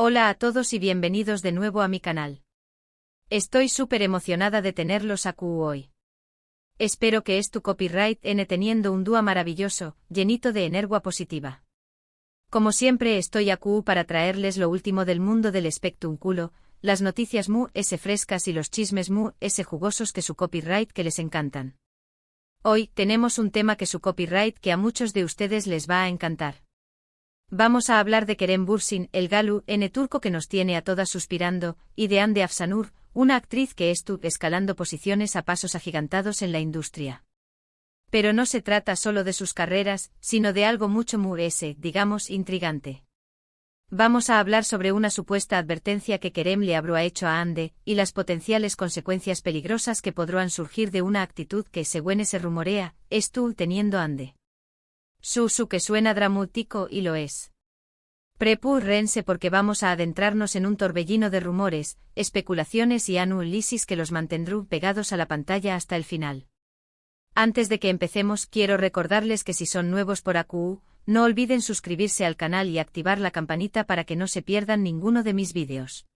Hola a todos y bienvenidos de nuevo a mi canal. Estoy súper emocionada de tenerlos aquí hoy. Espero que tu copyright teniendo un día maravilloso, llenito de energía positiva. Como siempre estoy aquí para traerles lo último del mundo del espectáculo, las noticias frescas y los chismes jugosos que su copyright que les encantan. Hoy tenemos un tema que su copyright que a muchos de ustedes les va a encantar. Vamos a hablar de Kerem Bürsin, el galu turco que nos tiene a todas suspirando, y de Hande Afsanur, una actriz que escalando posiciones a pasos agigantados en la industria. Pero no se trata solo de sus carreras, sino de algo mucho digamos, intrigante. Vamos a hablar sobre una supuesta advertencia que Kerem le habrá hecho a Hande, y las potenciales consecuencias peligrosas que podrán surgir de una actitud que según se rumorea, teniendo Hande. Su que suena dramático y lo es. Prepárense porque vamos a adentrarnos en un torbellino de rumores, especulaciones y análisis que los mantendrán pegados a la pantalla hasta el final. Antes de que empecemos quiero recordarles que si son nuevos por aquí, no olviden suscribirse al canal y activar la campanita para que no se pierdan ninguno de mis vídeos.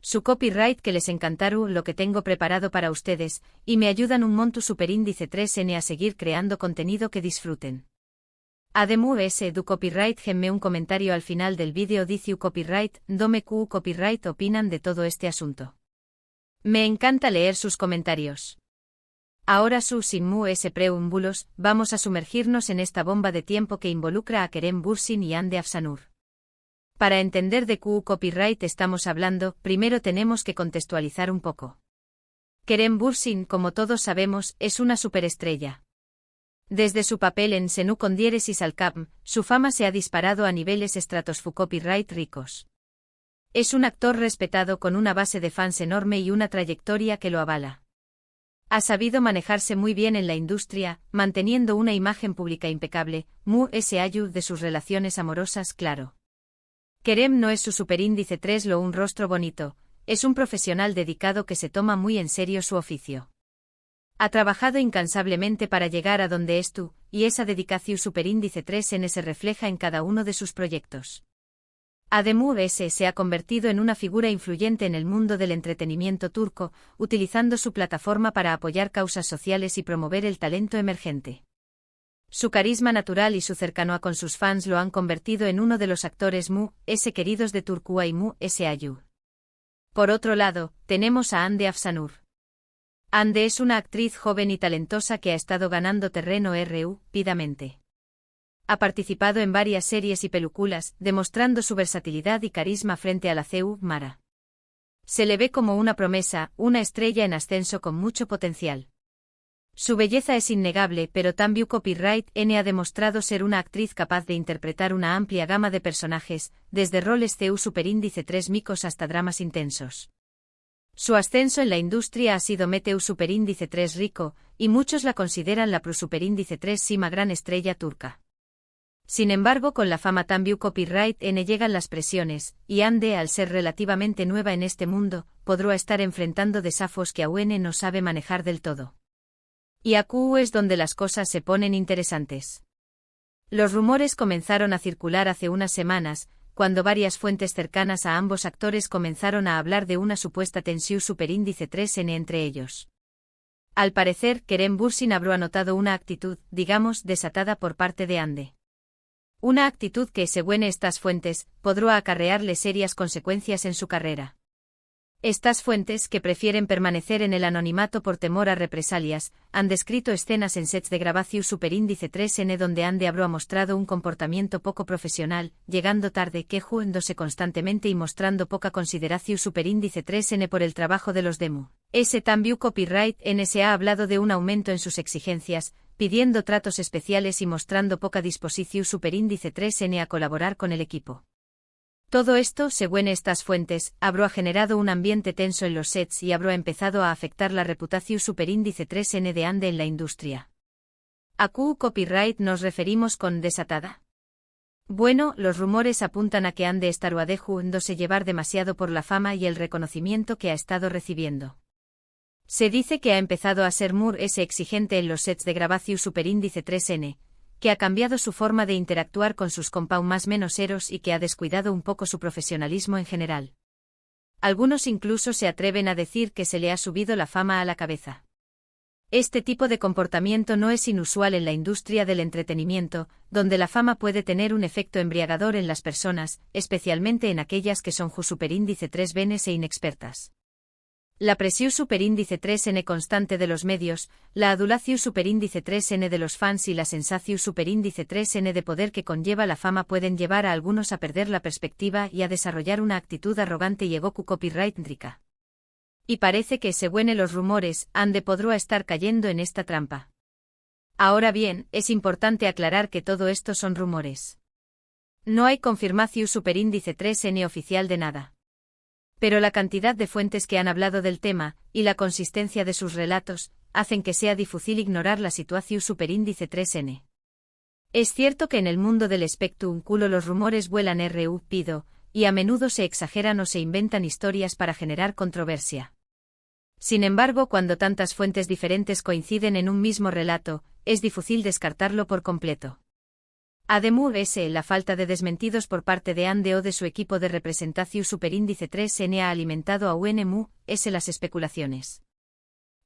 Su copyright que les encantaron lo que tengo preparado para ustedes, y me ayudan un monto superíndice 3N a seguir creando contenido que disfruten. Además du copyright genme un comentario al final del vídeo dice copyright, dome copyright opinan de todo este asunto. Me encanta leer sus comentarios. Ahora sin preámbulos, vamos a sumergirnos en esta bomba de tiempo que involucra a Kerem Bürsin y Hande Afsanur. Para entender de copyright estamos hablando, primero tenemos que contextualizar un poco. Kerem Bürsin, como todos sabemos, es una superestrella. Desde su papel en Senú con Dieres y Salcam, su fama se ha disparado a niveles copyright ricos. Es un actor respetado con una base de fans enorme y una trayectoria que lo avala. Ha sabido manejarse muy bien en la industria, manteniendo una imagen pública impecable, de sus relaciones amorosas claro. Kerem no es su superíndice 3 lo un rostro bonito, es un profesional dedicado que se toma muy en serio su oficio. Ha trabajado incansablemente para llegar a donde y esa dedicación superíndice 3N se refleja en cada uno de sus proyectos. Además se ha convertido en una figura influyente en el mundo del entretenimiento turco, utilizando su plataforma para apoyar causas sociales y promover el talento emergente. Su carisma natural y su cercanía con sus fans lo han convertido en uno de los actores queridos de Turquía y Ayu. Por otro lado, tenemos a Hande Afsanur. Hande es una actriz joven y talentosa que ha estado ganando terreno rápidamente. Ha participado en varias series y películas, demostrando su versatilidad y carisma frente a la Mara. Se le ve como una promesa, una estrella en ascenso con mucho potencial. Su belleza es innegable, pero también copyright ha demostrado ser una actriz capaz de interpretar una amplia gama de personajes, desde roles superíndice 3 micos hasta dramas intensos. Su ascenso en la industria ha sido superíndice 3 rico, y muchos la consideran la superíndice 3 sima gran estrella turca. Sin embargo, con la fama también copyright llegan las presiones, y Hande, al ser relativamente nueva en este mundo, podrá estar enfrentando desafíos que aún no sabe manejar del todo. Y aquí es donde las cosas se ponen interesantes. Los rumores comenzaron a circular hace unas semanas, cuando varias fuentes cercanas a ambos actores comenzaron a hablar de una supuesta tensión superíndice 3N entre ellos. Al parecer, Kerem Bürsin habrá notado una actitud, digamos, desatada por parte de Hande. Una actitud que, según estas fuentes, podrá acarrearle serias consecuencias en su carrera. Estas fuentes, que prefieren permanecer en el anonimato por temor a represalias, han descrito escenas en sets de grabación superíndice 3N donde Hande habrá mostrado un comportamiento poco profesional, llegando tarde, quejándose constantemente y mostrando poca consideración superíndice 3N por el trabajo de los demo. También copyright se ha hablado de un aumento en sus exigencias, pidiendo tratos especiales y mostrando poca disposición superíndice 3N a colaborar con el equipo. Todo esto, según estas fuentes, habrá generado un ambiente tenso en los sets y habrá empezado a afectar la reputación superíndice 3N de Hande en la industria. ¿A copyright nos referimos con desatada? Bueno, los rumores apuntan a que Hande estará dejándose llevar demasiado por la fama y el reconocimiento que ha estado recibiendo. Se dice que ha empezado a ser exigente en los sets de grabación superíndice 3N, que ha cambiado su forma de interactuar con sus compa más menoseros y que ha descuidado un poco su profesionalismo en general. Algunos incluso se atreven a decir que se le ha subido la fama a la cabeza. Este tipo de comportamiento no es inusual en la industria del entretenimiento, donde la fama puede tener un efecto embriagador en las personas, especialmente en aquellas que son superíndice 3 venes e inexpertas. La presión superíndice 3n constante de los medios, la adulación superíndice 3n de los fans y la sensación superíndice 3n de poder que conlleva la fama pueden llevar a algunos a perder la perspectiva y a desarrollar una actitud arrogante y egoku copyright-ntrica. Y parece que, según los rumores, Ande podrá estar cayendo en esta trampa. Ahora bien, es importante aclarar que todo esto son rumores. No hay confirmación superíndice 3n oficial de nada. Pero la cantidad de fuentes que han hablado del tema, y la consistencia de sus relatos, hacen que sea difícil ignorar la situación superíndice 3n. Es cierto que en el mundo del espectáculo los rumores vuelan rápido, y a menudo se exageran o se inventan historias para generar controversia. Sin embargo, cuando tantas fuentes diferentes coinciden en un mismo relato, es difícil descartarlo por completo. Además, la falta de desmentidos por parte de Ande o de su equipo de representación superíndice 3n ha alimentado a UNMU-S las especulaciones.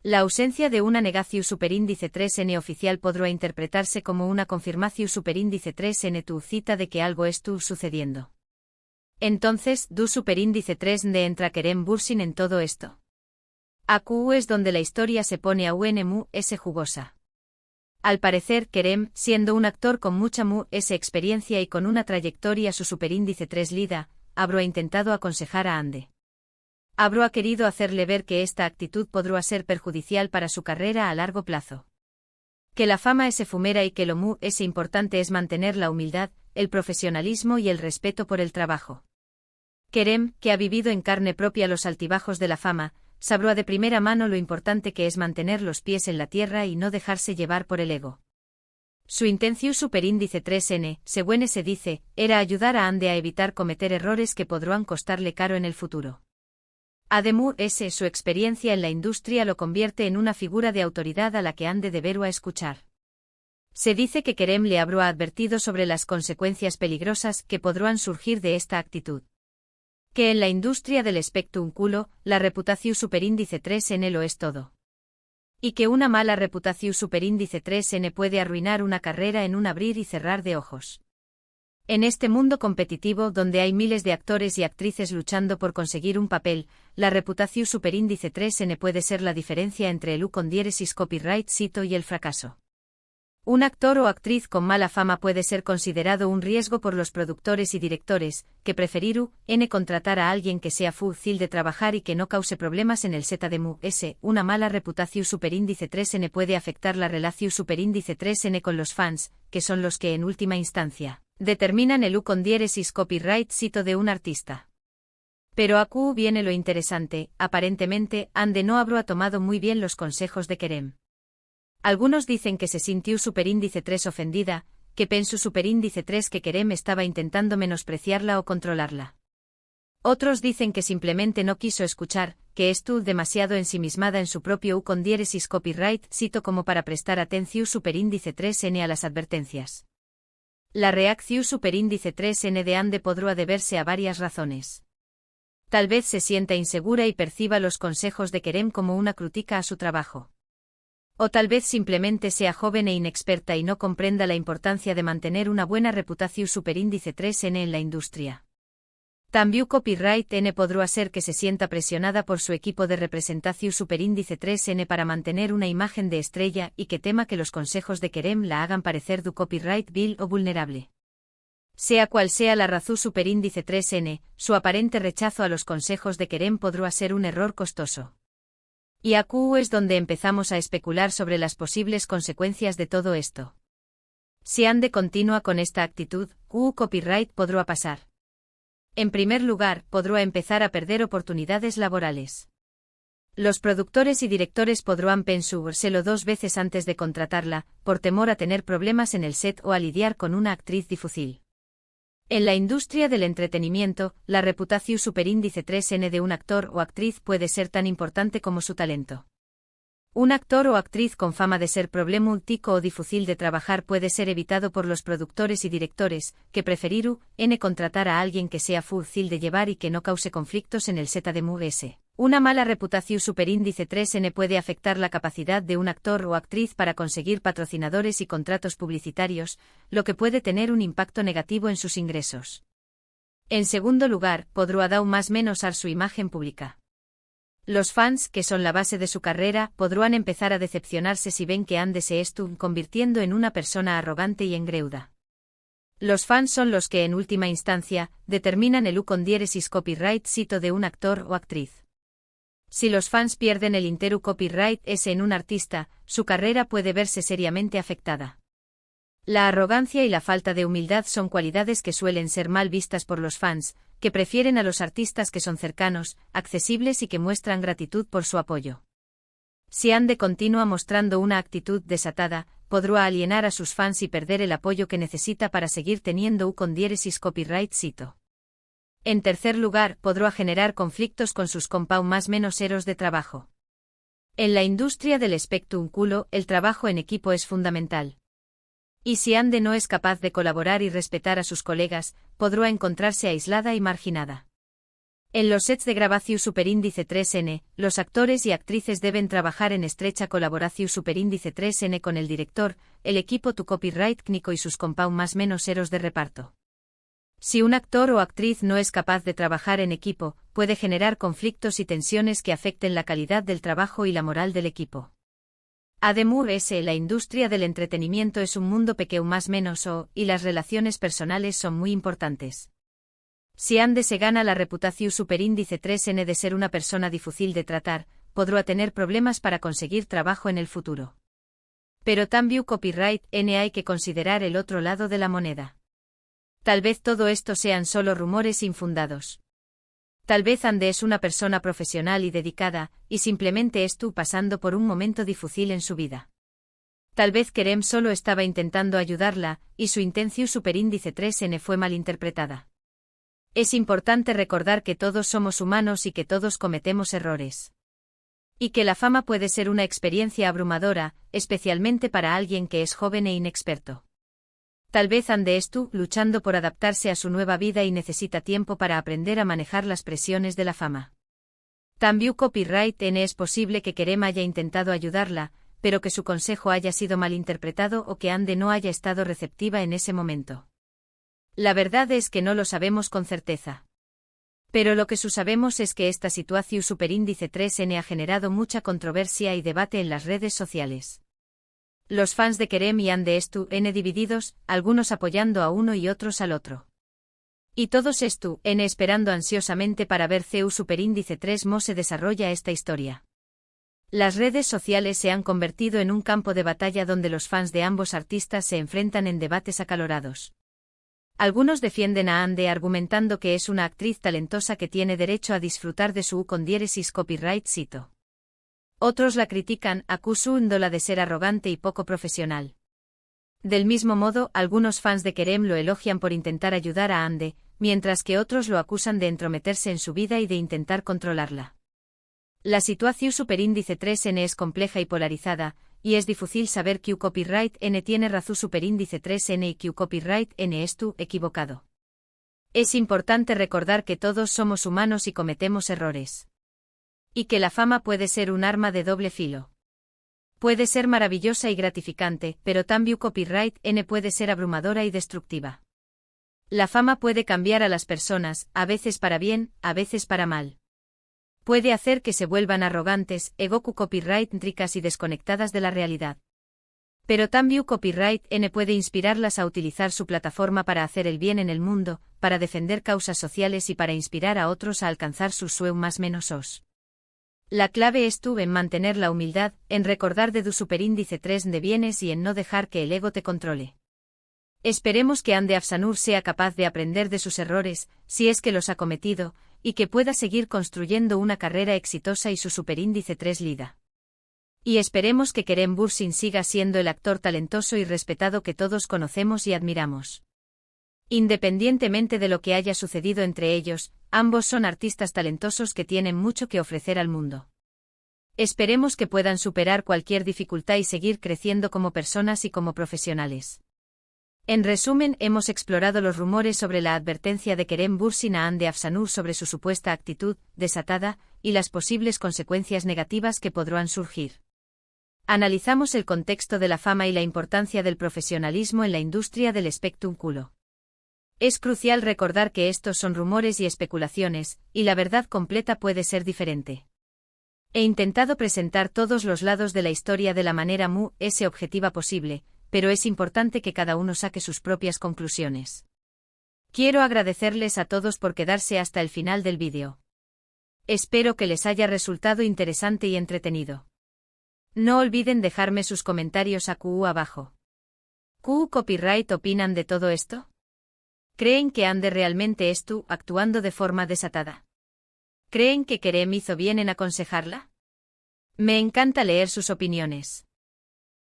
La ausencia de una negación superíndice 3n oficial podrá interpretarse como una confirmación superíndice 3n tu cita de que algo estuvo sucediendo. Entonces, ¿du superíndice 3n entra Kerem Bürsin en todo esto? Aquí es donde la historia se pone a UNMU-S jugosa. Al parecer, Kerem, siendo un actor con mucha MU-S experiencia y con una trayectoria su superíndice 3 lida, habrá intentado aconsejar a Ande. Habrá querido hacerle ver que esta actitud podrá ser perjudicial para su carrera a largo plazo. Que la fama es efímera y que lo MU-S importante es mantener la humildad, el profesionalismo y el respeto por el trabajo. Kerem, que ha vivido en carne propia los altibajos de la fama, sabrá de primera mano lo importante que es mantener los pies en la tierra y no dejarse llevar por el ego. Su intención superíndice 3n, según se dice, era ayudar a Ande a evitar cometer errores que podrán costarle caro en el futuro. Además, su experiencia en la industria lo convierte en una figura de autoridad a la que Ande deberá escuchar. Se dice que Kerem le habrá advertido sobre las consecuencias peligrosas que podrán surgir de esta actitud. Que en la industria del espectáculo, la reputación superíndice 3n lo es todo. Y que una mala reputación superíndice 3n puede arruinar una carrera en un abrir y cerrar de ojos. En este mundo competitivo donde hay miles de actores y actrices luchando por conseguir un papel, la reputación superíndice 3n puede ser la diferencia entre el con diéresis copyright cito y el fracaso. Un actor o actriz con mala fama puede ser considerado un riesgo por los productores y directores, que preferirán contratar a alguien que sea fácil de trabajar y que no cause problemas en el set. Además, una mala reputación superíndice 3n puede afectar la relación superíndice 3n con los fans, que son los que en última instancia determinan el con diéresis copyright cito de un artista. Pero aquí viene lo interesante, aparentemente, Ande no habrá tomado muy bien los consejos de Kerem. Algunos dicen que se sintió superíndice 3 ofendida, que pensó superíndice 3 que Kerem estaba intentando menospreciarla o controlarla. Otros dicen que simplemente no quiso escuchar, que estuvo demasiado ensimismada en su propio con diéresis copyright cito como para prestar atención superíndice 3n a las advertencias. La reacción superíndice 3n de Ande podrá deberse a varias razones. Tal vez se sienta insegura y perciba los consejos de Kerem como una crítica a su trabajo. O tal vez simplemente sea joven e inexperta y no comprenda la importancia de mantener una buena reputación superíndice 3n en la industria. También copyright n podrá ser que se sienta presionada por su equipo de representación superíndice 3n para mantener una imagen de estrella y que tema que los consejos de Kerem la hagan parecer du copyright vil o vulnerable. Sea cual sea la razón superíndice 3n, su aparente rechazo a los consejos de Kerem podrá ser un error costoso. Y aquí es donde empezamos a especular sobre las posibles consecuencias de todo esto. Si Ande continúa con esta actitud, copyright podrá pasar. En primer lugar, podrá empezar a perder oportunidades laborales. Los productores y directores podrán pensárselo 2 veces antes de contratarla, por temor a tener problemas en el set o a lidiar con una actriz difícil. En la industria del entretenimiento, la reputación superíndice 3n de un actor o actriz puede ser tan importante como su talento. Un actor o actriz con fama de ser problemático o difícil de trabajar puede ser evitado por los productores y directores, que preferiru contratar a alguien que sea fácil de llevar y que no cause conflictos en el set de movese. Una mala reputación superíndice 3N puede afectar la capacidad de un actor o actriz para conseguir patrocinadores y contratos publicitarios, lo que puede tener un impacto negativo en sus ingresos. En segundo lugar, podrá dar más menos a su imagen pública. Los fans, que son la base de su carrera, podrán empezar a decepcionarse si ven que Ande se está convirtiendo en una persona arrogante y engreuda. Los fans son los que en última instancia determinan el condiéresis copyright sito de un actor o actriz. Si los fans pierden el interu copyright ese en un artista, su carrera puede verse seriamente afectada. La arrogancia y la falta de humildad son cualidades que suelen ser mal vistas por los fans, que prefieren a los artistas que son cercanos, accesibles y que muestran gratitud por su apoyo. Si Ande continúa mostrando una actitud desatada, podrá alienar a sus fans y perder el apoyo que necesita para seguir teniendo condiéresis copyright sito. En tercer lugar, podrá generar conflictos con sus más menos eros de trabajo. En la industria del espectáculo, el trabajo en equipo es fundamental. Y si Ande no es capaz de colaborar y respetar a sus colegas, podrá encontrarse aislada y marginada. En los sets de grabación superíndice 3N, los actores y actrices deben trabajar en estrecha colaboración superíndice 3N con el director, el equipo tu copyright técnico y sus más menos eros de reparto. Si un actor o actriz no es capaz de trabajar en equipo, puede generar conflictos y tensiones que afecten la calidad del trabajo y la moral del equipo. Además, la industria del entretenimiento es un mundo pequeño más menos y las relaciones personales son muy importantes. Si Ande se gana la reputación superíndice 3N de ser una persona difícil de tratar, podrá tener problemas para conseguir trabajo en el futuro. Pero también copyright N hay que considerar el otro lado de la moneda. Tal vez todo esto sean solo rumores infundados. Tal vez Ande es una persona profesional y dedicada, y simplemente estuvo pasando por un momento difícil en su vida. Tal vez Kerem solo estaba intentando ayudarla, y su intención superíndice 3N fue malinterpretada. Es importante recordar que todos somos humanos y que todos cometemos errores. Y que la fama puede ser una experiencia abrumadora, especialmente para alguien que es joven e inexperto. Tal vez Ande estuvo luchando por adaptarse a su nueva vida y necesita tiempo para aprender a manejar las presiones de la fama. También copyright N es posible que Kerem haya intentado ayudarla, pero que su consejo haya sido malinterpretado o que Ande no haya estado receptiva en ese momento. La verdad es que no lo sabemos con certeza. Pero lo que sabemos es que esta situación superíndice 3N ha generado mucha controversia y debate en las redes sociales. Los fans de Kerem y Ande estuvieron divididos, algunos apoyando a uno y otros al otro. Y todos estuvieron esperando ansiosamente para ver CEU superíndice 3 cómo se desarrolla esta historia. Las redes sociales se han convertido en un campo de batalla donde los fans de ambos artistas se enfrentan en debates acalorados. Algunos defienden a Ande argumentando que es una actriz talentosa que tiene derecho a disfrutar de su condiéresis copyright sito. Otros la critican, acusándola de ser arrogante y poco profesional. Del mismo modo, algunos fans de Kerem lo elogian por intentar ayudar a Ande, mientras que otros lo acusan de entrometerse en su vida y de intentar controlarla. La situación superíndice 3N es compleja y polarizada, y es difícil saber que copyright N tiene razón superíndice 3N y que copyright N estuvo equivocado. Es importante recordar que todos somos humanos y cometemos errores. Y que la fama puede ser un arma de doble filo. Puede ser maravillosa y gratificante, pero también copyright N puede ser abrumadora y destructiva. La fama puede cambiar a las personas, a veces para bien, a veces para mal. Puede hacer que se vuelvan arrogantes, egoku copyright tricas y desconectadas de la realidad. Pero también copyright N puede inspirarlas a utilizar su plataforma para hacer el bien en el mundo, para defender causas sociales y para inspirar a otros a alcanzar sus sueños más menos os. La clave estuvo en mantener la humildad, en recordar de tu superíndice 3 de bienes y en no dejar que el ego te controle. Esperemos que Ande Afsanur sea capaz de aprender de sus errores, si es que los ha cometido, y que pueda seguir construyendo una carrera exitosa y su superíndice 3 lida. Y esperemos que Kerem Bürsin siga siendo el actor talentoso y respetado que todos conocemos y admiramos. Independientemente de lo que haya sucedido entre ellos, ambos son artistas talentosos que tienen mucho que ofrecer al mundo. Esperemos que puedan superar cualquier dificultad y seguir creciendo como personas y como profesionales. En resumen, hemos explorado los rumores sobre la advertencia de Kerem Bürsin de Afsanur sobre su supuesta actitud desatada y las posibles consecuencias negativas que podrán surgir. Analizamos el contexto de la fama y la importancia del profesionalismo en la industria del espectáculo. Es crucial recordar que estos son rumores y especulaciones, y la verdad completa puede ser diferente. He intentado presentar todos los lados de la historia de la manera más objetiva posible, pero es importante que cada uno saque sus propias conclusiones. Quiero agradecerles a todos por quedarse hasta el final del vídeo. Espero que les haya resultado interesante y entretenido. No olviden dejarme sus comentarios abajo. ¿Qué copyright opinan de todo esto? ¿Creen que Ande realmente estuvo actuando de forma desatada? ¿Creen que Kerem hizo bien en aconsejarla? Me encanta leer sus opiniones.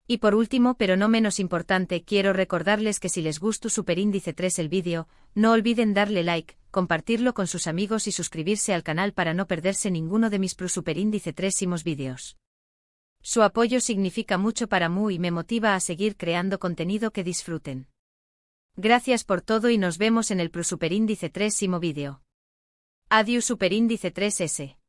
Y por último, pero no menos importante, quiero recordarles que si les gustó Superíndice 3 el vídeo, no olviden darle like, compartirlo con sus amigos y suscribirse al canal para no perderse ninguno de mis Superíndice 3 vídeos. Su apoyo significa mucho para mí y me motiva a seguir creando contenido que disfruten. Gracias por todo y nos vemos en el Superíndice 3 vídeo. Adiós Superíndice 3S.